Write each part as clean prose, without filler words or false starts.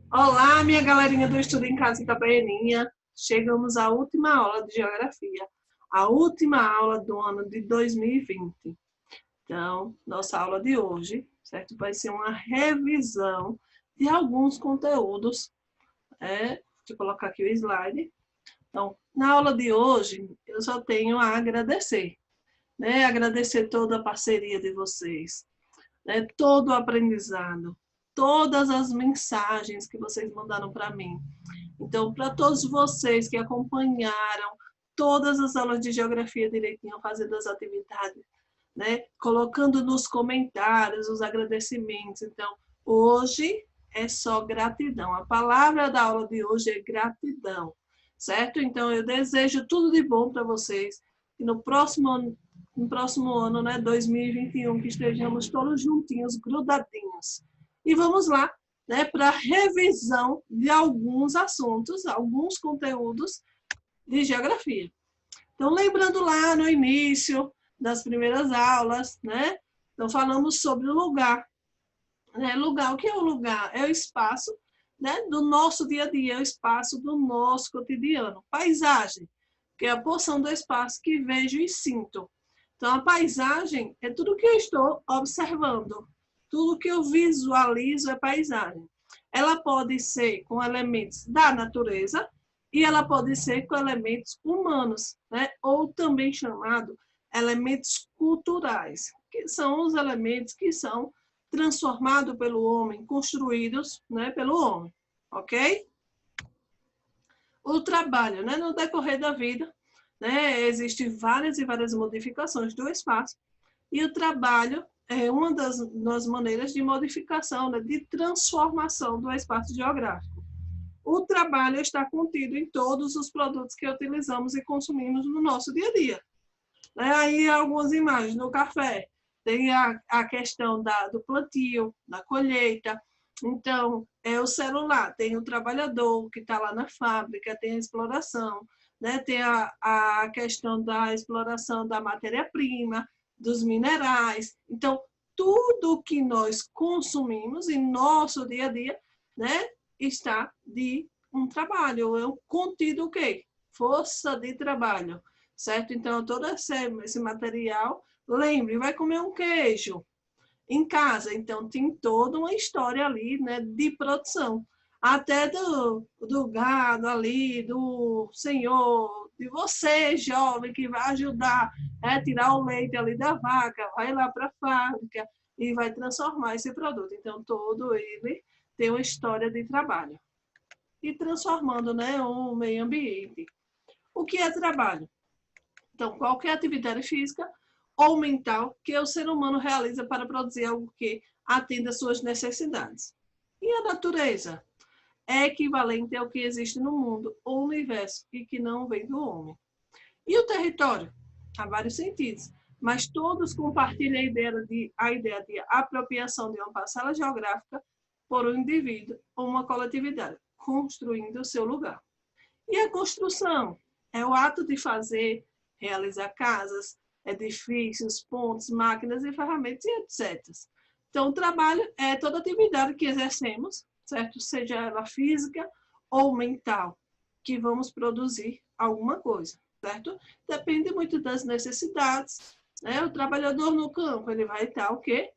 Olá, minha galerinha do Estudo em Casa Itabaianinha. Chegamos à última aula de Geografia, a última aula do ano de 2020. Então, nossa aula de hoje, certo? Vai ser uma revisão de alguns conteúdos. Deixa eu colocar aqui o slide. Então, na aula de hoje, eu só tenho a agradecer, né? Agradecer toda a parceria de vocês, né? Todo o aprendizado, todas as mensagens que vocês mandaram para mim. Então, para todos vocês que acompanharam todas as aulas de geografia direitinho, fazendo as atividades, né? Colocando nos comentários os agradecimentos. Então, hoje é só gratidão. A palavra da aula de hoje é gratidão, certo? Então, eu desejo tudo de bom para vocês. E no próximo ano, né, 2021, que estejamos todos juntinhos, grudadinhos. E vamos lá, né, para revisão de alguns assuntos, alguns conteúdos de geografia. Então, lembrando lá no início das primeiras aulas, né? Então, falamos sobre o lugar. Né? Lugar, o que é o lugar? É o espaço, né, do nosso dia a dia, é o espaço do nosso cotidiano. Paisagem, que é a porção do espaço que vejo e sinto. Então, a paisagem é tudo que eu estou observando. Tudo que eu visualizo é paisagem. Ela pode ser com elementos da natureza e ela pode ser com elementos humanos, né? Ou também chamado elementos culturais, que são os elementos que são transformados pelo homem, construídos, né, pelo homem, ok? O trabalho, né, no decorrer da vida, né, existem várias e várias modificações do espaço, e o trabalho é uma das maneiras de modificação, né, de transformação do espaço geográfico. O trabalho está contido em todos os produtos que utilizamos e consumimos no nosso dia a dia. Aí algumas imagens no café, tem a questão do plantio, da colheita. Então, é o celular, tem o trabalhador que está lá na fábrica, tem a exploração, né? Tem a questão da exploração da matéria-prima, dos minerais. Então, tudo que nós consumimos em nosso dia a dia, né, está de um trabalho. É contido o quê? Força de trabalho, certo? Então, todo esse material, lembre, vai comer um queijo em casa, então tem toda uma história ali, né, de produção, até do gado ali, do senhor, de você, jovem, que vai ajudar a tirar o leite ali da vaca, vai lá para a fábrica e vai transformar esse produto. Então, todo ele tem uma história de trabalho. E transformando, né, o meio ambiente. O que é trabalho? Então, qualquer atividade física ou mental que o ser humano realiza para produzir algo que atenda às suas necessidades. E a natureza? É equivalente ao que existe no mundo ou universo e que não vem do homem. E o território? Há vários sentidos, mas todos compartilham a ideia de apropriação de uma parcela geográfica por um indivíduo ou uma coletividade, construindo o seu lugar. E a construção? É o ato de fazer, realizar casas, edifícios, pontes, máquinas e ferramentas e etc. Então, o trabalho é toda atividade que exercemos, certo? Seja ela física ou mental, que vamos produzir alguma coisa, certo? Depende muito das necessidades, né? O trabalhador no campo, ele vai estar o quê?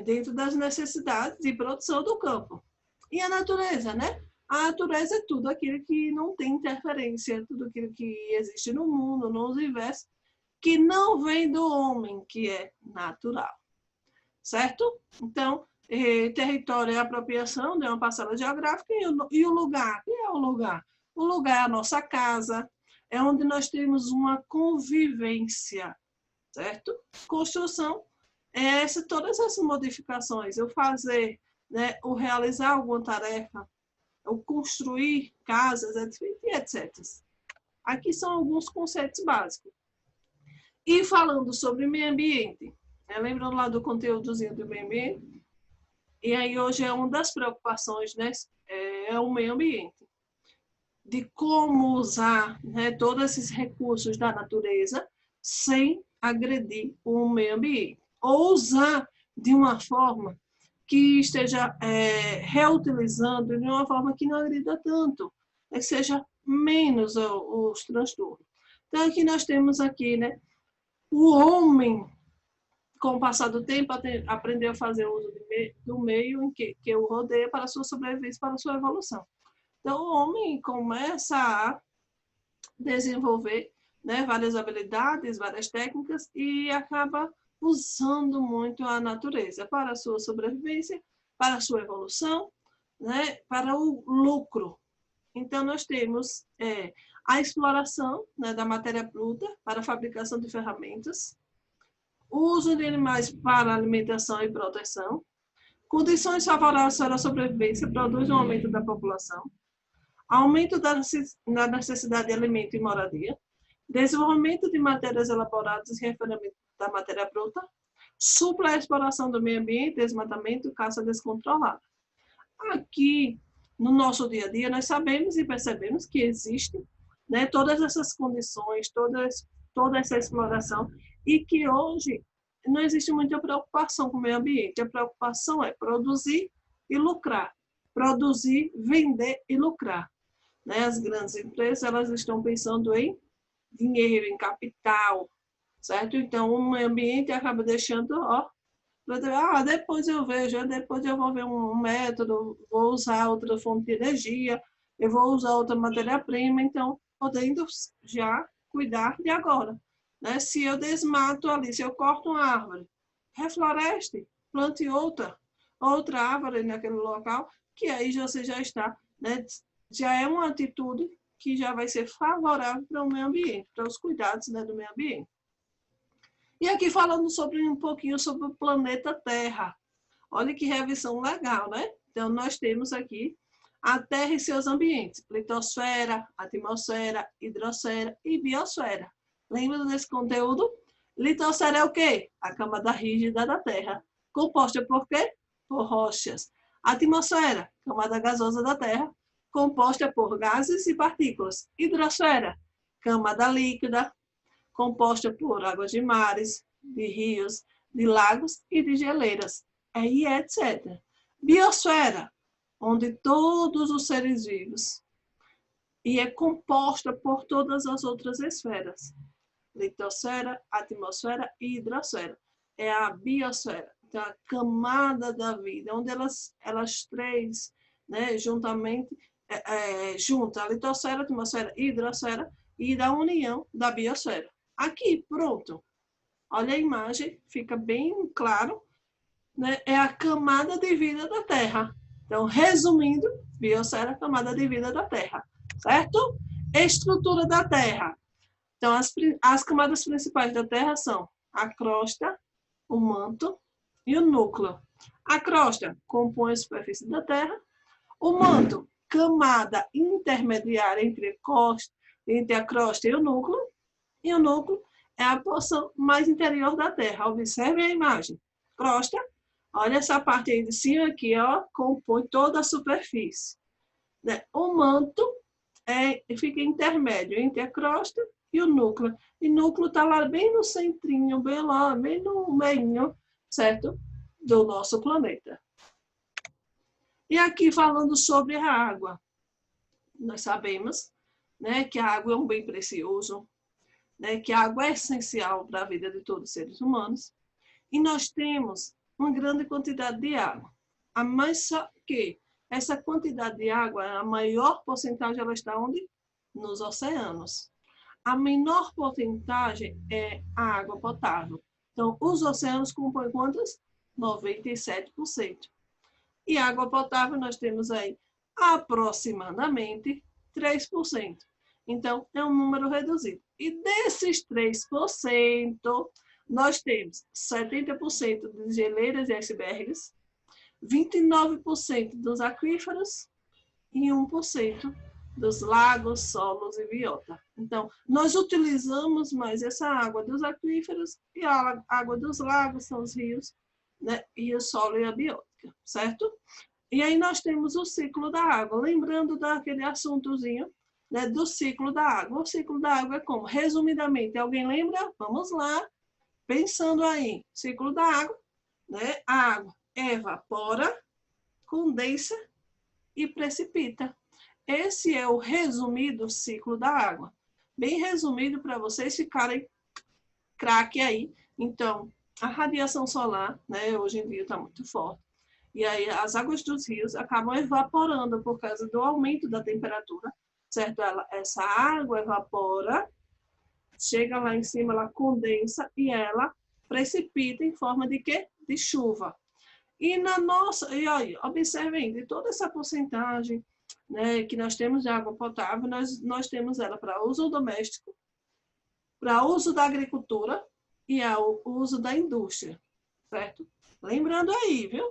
Dentro das necessidades de produção do campo. E a natureza, né? A natureza é tudo aquilo que não tem interferência, tudo aquilo que existe no mundo, no universo, que não vem do homem, que é natural. Certo? Então, território é a apropriação de uma parcela geográfica e o lugar. O que é o lugar? O lugar é a nossa casa, é onde nós temos uma convivência, certo? Construção é todas essas modificações, eu fazer, né, o realizar alguma tarefa, o construir casas, etc. Aqui são alguns conceitos básicos. E falando sobre meio ambiente, né, lembrando lá do conteúdozinho do meio ambiente, e aí hoje é uma das preocupações, né, é o meio ambiente, de como usar, né, todos esses recursos da natureza sem agredir o meio ambiente, ou usar de uma forma que esteja reutilizando de uma forma que não agrida tanto, que seja menos os transtornos. Então, aqui nós temos aqui, né, o homem, com o passar do tempo, aprendeu a fazer uso do meio em que o rodeia para a sua sobrevivência, para a sua evolução. Então, o homem começa a desenvolver, né, várias habilidades, várias técnicas e acaba usando muito a natureza para a sua sobrevivência, para a sua evolução, né, para o lucro. Então, nós temos a exploração, né, da matéria bruta para a fabricação de ferramentas, o uso de animais para alimentação e proteção, condições favoráveis para a sobrevivência produz um aumento da população, aumento da necessidade de alimento e moradia, desenvolvimento de matérias elaboradas e refinamento da matéria bruta, supla a exploração do meio ambiente, desmatamento e caça descontrolada. Aqui, no nosso dia a dia, nós sabemos e percebemos que existem, né, todas essas condições, toda essa exploração, e que hoje não existe muita preocupação com o meio ambiente. A preocupação é produzir e lucrar. Produzir, vender e lucrar. Né? As grandes empresas, elas estão pensando em dinheiro, em capital, certo? Então, o meio ambiente acaba deixando, depois eu vejo, depois eu vou ver um método, vou usar outra fonte de energia, eu vou usar outra matéria-prima, então, podendo já cuidar de agora. Né? Se eu desmato ali, se eu corto uma árvore, refloreste, plante outra árvore naquele local, que aí você já está, né? Já é uma atitude que já vai ser favorável para o meio ambiente, para os cuidados, né, do meio ambiente. E aqui falando um pouquinho sobre o planeta Terra. Olha que revisão legal, né? Então, nós temos aqui a Terra e seus ambientes: litosfera, atmosfera, hidrosfera e biosfera. Lembra desse conteúdo? Litosfera é o quê? A camada rígida da Terra. Composta por quê? Por rochas. Atmosfera, camada gasosa da Terra, composta por gases e partículas. Hidrosfera, camada líquida, composta por águas de mares, de rios, de lagos e de geleiras, e etc. Biosfera, onde todos os seres vivos, e é composta por todas as outras esferas. Litosfera, atmosfera e hidrosfera. É a biosfera, então a camada da vida, onde elas três, né, juntamente, junta a litosfera, atmosfera e hidrosfera, e da união da biosfera. Aqui, pronto. Olha a imagem, fica bem claro, né? É a camada de vida da Terra. Então, resumindo, biosfera é a camada de vida da Terra, certo? Estrutura da Terra. Então, as camadas principais da Terra são a crosta, o manto e o núcleo. A crosta compõe a superfície da Terra. O manto, camada intermediária entre a crosta e o núcleo. E o núcleo é a porção mais interior da Terra. Observe a imagem. Crosta, olha essa parte aí de cima aqui, compõe toda a superfície. O manto fica intermédio entre a crosta e o núcleo. E o núcleo está lá bem no centrinho, bem no meio, certo? Do nosso planeta. E aqui falando sobre a água. Nós sabemos, né, que a água é um bem precioso, né, que a água é essencial para a vida de todos os seres humanos, e nós temos uma grande quantidade de água. Mas só que essa quantidade de água, a maior porcentagem, ela está onde? Nos oceanos. A menor porcentagem é a água potável. Então, os oceanos compõem quantas? 97%. E água potável nós temos aí aproximadamente 3%. Então, é um número reduzido. E desses 3%, nós temos 70% de geleiras e icebergs, 29% dos aquíferos e 1% dos lagos, solos e biota. Então, nós utilizamos mais essa água dos aquíferos e a água dos lagos, são os rios, né, e o solo e a biótica, certo? E aí nós temos o ciclo da água. Lembrando daquele assuntozinho, né, do ciclo da água. O ciclo da água é como? Resumidamente, alguém lembra? Vamos lá. Pensando aí, ciclo da água, né? A água evapora, condensa e precipita. Esse é o resumido ciclo da água. Bem resumido para vocês ficarem craque aí. Então, a radiação solar, né, hoje em dia está muito forte. E aí as águas dos rios acabam evaporando por causa do aumento da temperatura, certo? Essa água evapora, chega lá em cima, ela condensa e ela precipita em forma de quê? De chuva. E na nossa, e aí, observem, de toda essa porcentagem, né, que nós temos de água potável, nós temos ela para uso doméstico, para uso da agricultura e ao uso da indústria, certo? Lembrando aí, viu?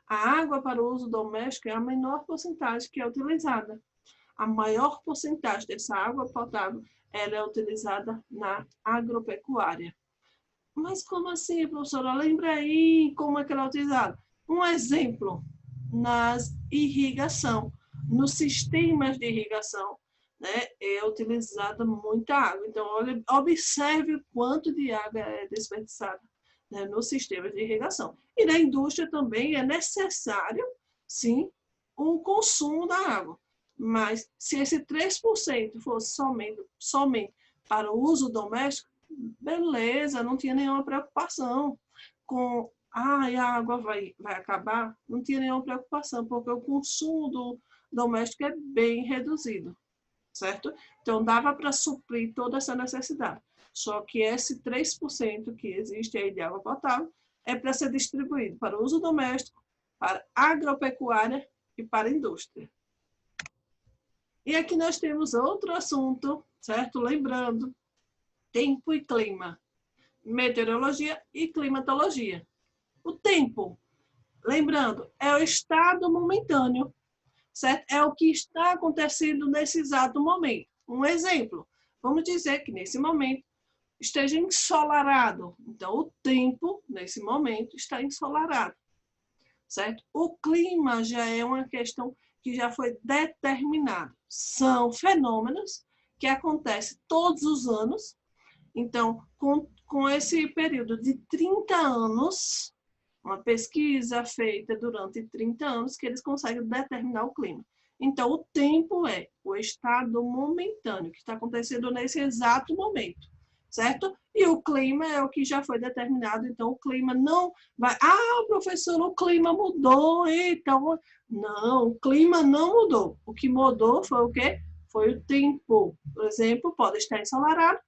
A água para o uso doméstico é a menor porcentagem que é utilizada. A maior porcentagem dessa água potável ela é utilizada na agropecuária. Mas como assim, professora? Lembra aí como é que ela é utilizada? Um exemplo, nas irrigação, nos sistemas de irrigação, né, é utilizada muita água. Então, observe o quanto de água é desperdiçada, né, nos sistemas de irrigação. E na indústria também é necessário, sim, o consumo da água. Mas se esse 3% fosse somente para o uso doméstico, beleza, não tinha nenhuma preocupação com a água vai acabar, não tinha nenhuma preocupação, porque o consumo doméstico é bem reduzido, certo? Então, dava para suprir toda essa necessidade. Só que esse 3% que existe aí de água potável é para ser distribuído para uso doméstico, para agropecuária e para indústria. E aqui nós temos outro assunto, certo? Lembrando, tempo e clima, meteorologia e climatologia. O tempo, lembrando, é o estado momentâneo, certo? É o que está acontecendo nesse exato momento. Um exemplo, vamos dizer que nesse momento esteja ensolarado. Então, o tempo, nesse momento, está ensolarado, certo? O clima já é uma questão que já foi determinada. São fenômenos que acontecem todos os anos. Então, com esse período de 30 anos, uma pesquisa feita durante 30 anos, que eles conseguem determinar o clima. Então, o tempo é o estado momentâneo, que está acontecendo nesse exato momento, certo? E o clima é o que já foi determinado, então o clima não vai... Ah, professor, o clima mudou, então... Não, o clima não mudou. O que mudou foi o quê? Foi o tempo. Por exemplo, pode estar ensolarado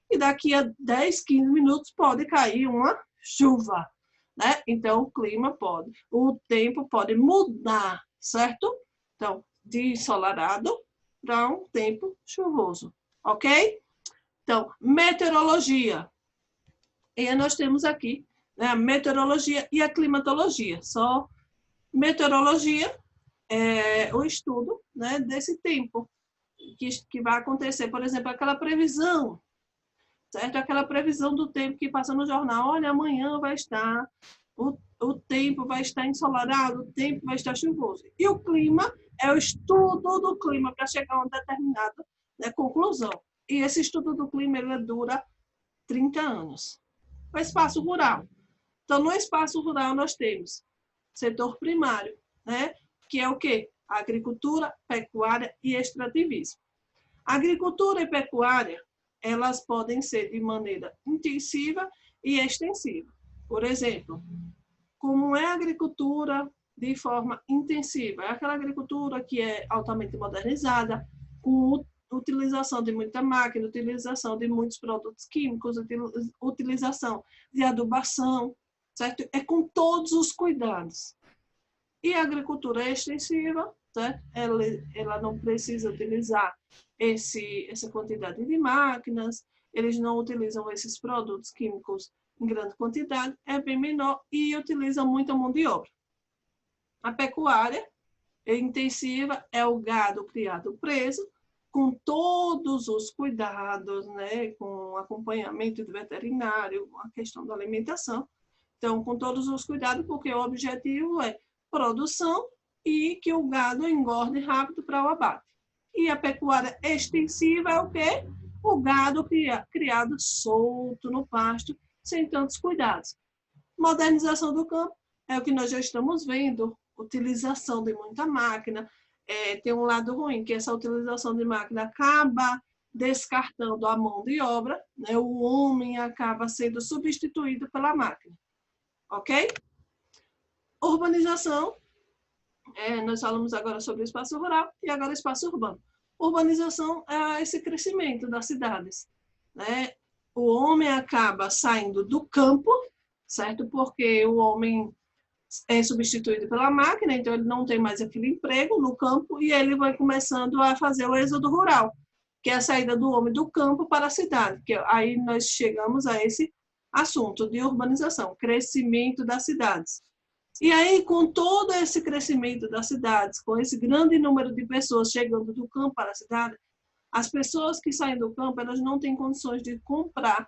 e daqui a 10, 15 minutos pode cair uma chuva, né? Então, o clima pode, o tempo pode mudar, certo? Então, de ensolarado para um tempo chuvoso, ok? Então, meteorologia. E nós temos aqui, né, a meteorologia e a climatologia. Só meteorologia é o estudo, né, desse tempo que vai acontecer. Por exemplo, aquela previsão, certo? Aquela previsão do tempo que passa no jornal. Olha, amanhã vai estar, o tempo vai estar ensolarado, o tempo vai estar chuvoso. E o clima é o estudo do clima para chegar a uma determinada, né, conclusão. E esse estudo do clima ele dura 30 anos. O espaço rural. Então, no espaço rural nós temos setor primário, né, que é o quê? Agricultura, pecuária e extrativismo. Agricultura e pecuária, elas podem ser de maneira intensiva e extensiva. Por exemplo, como é a agricultura de forma intensiva? É aquela agricultura que é altamente modernizada, com utilização de muita máquina, utilização de muitos produtos químicos, utilização de adubação, certo? É com todos os cuidados. E a agricultura extensiva, certo? Ela não precisa utilizar essa quantidade de máquinas, eles não utilizam esses produtos químicos em grande quantidade, é bem menor e utiliza muita mão de obra. A pecuária intensiva é o gado criado preso, com todos os cuidados, né, com acompanhamento do veterinário, a questão da alimentação. Então, com todos os cuidados, porque o objetivo é produção e que o gado engorde rápido para o abate. E a pecuária extensiva é o quê? O gado criado solto no pasto, sem tantos cuidados. Modernização do campo é o que nós já estamos vendo, utilização de muita máquina. Tem um lado ruim, que essa utilização de máquina acaba descartando a mão de obra, né? O homem acaba sendo substituído pela máquina, ok? Urbanização, nós falamos agora sobre o espaço rural e agora o espaço urbano. Urbanização é esse crescimento das cidades, né? O homem acaba saindo do campo, certo? Porque o homem é substituído pela máquina, então ele não tem mais aquele emprego no campo e ele vai começando a fazer o êxodo rural, que é a saída do homem do campo para a cidade, que aí nós chegamos a esse assunto de urbanização, crescimento das cidades. E aí, com todo esse crescimento das cidades, com esse grande número de pessoas chegando do campo para a cidade, as pessoas que saem do campo, elas não têm condições de comprar,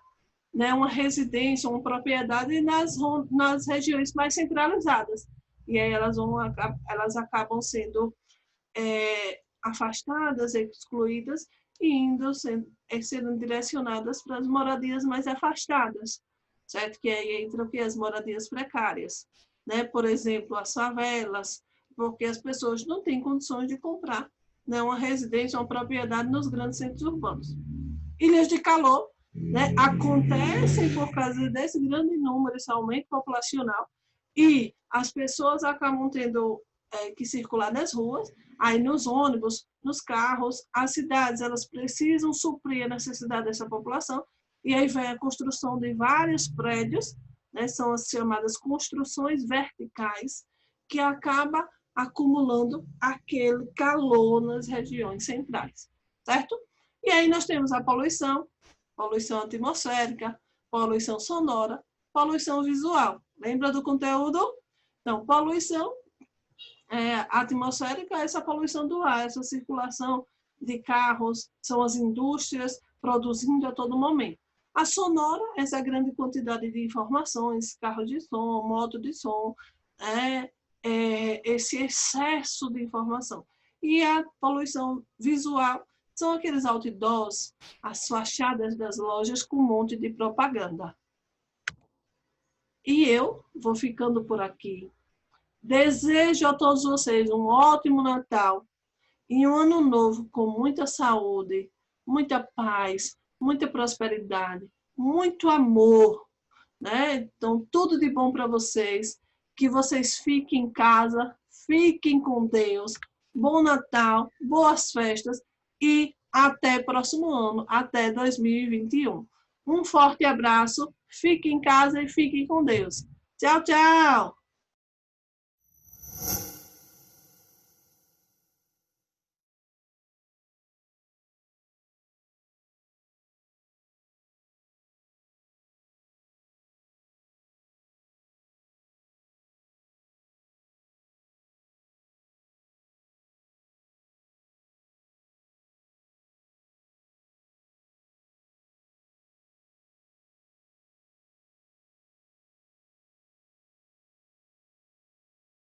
né, uma residência, uma propriedade nas regiões mais centralizadas. E aí elas acabam sendo afastadas, excluídas e sendo direcionadas para as moradias mais afastadas, certo? Que aí entram as moradias precárias, né? Por exemplo, as favelas, porque as pessoas não têm condições de comprar, né, uma residência, uma propriedade nos grandes centros urbanos. Ilhas de calor, né, acontecem por causa desse grande número, esse aumento populacional, e as pessoas acabam tendo que circular nas ruas, aí nos ônibus, nos carros, as cidades, elas precisam suprir a necessidade dessa população, e aí vem a construção de vários prédios, né, são as chamadas construções verticais, que acaba acumulando aquele calor nas regiões centrais, certo? E aí nós temos a poluição atmosférica, poluição sonora, poluição visual. Lembra do conteúdo? Então, poluição atmosférica é essa poluição do ar, essa circulação de carros, são as indústrias produzindo a todo momento. A sonora, essa grande quantidade de informações, carros de som, moto de som, esse excesso de informação. E a poluição visual são aqueles outdoors, as fachadas das lojas com um monte de propaganda. E eu vou ficando por aqui. Desejo a todos vocês um ótimo Natal e um ano novo com muita saúde, muita paz, muita prosperidade, muito amor, né? Então, tudo de bom para vocês. Que vocês fiquem em casa, fiquem com Deus. Bom Natal, boas festas e até próximo ano, até 2021. Um forte abraço, fiquem em casa e fiquem com Deus. Tchau, tchau!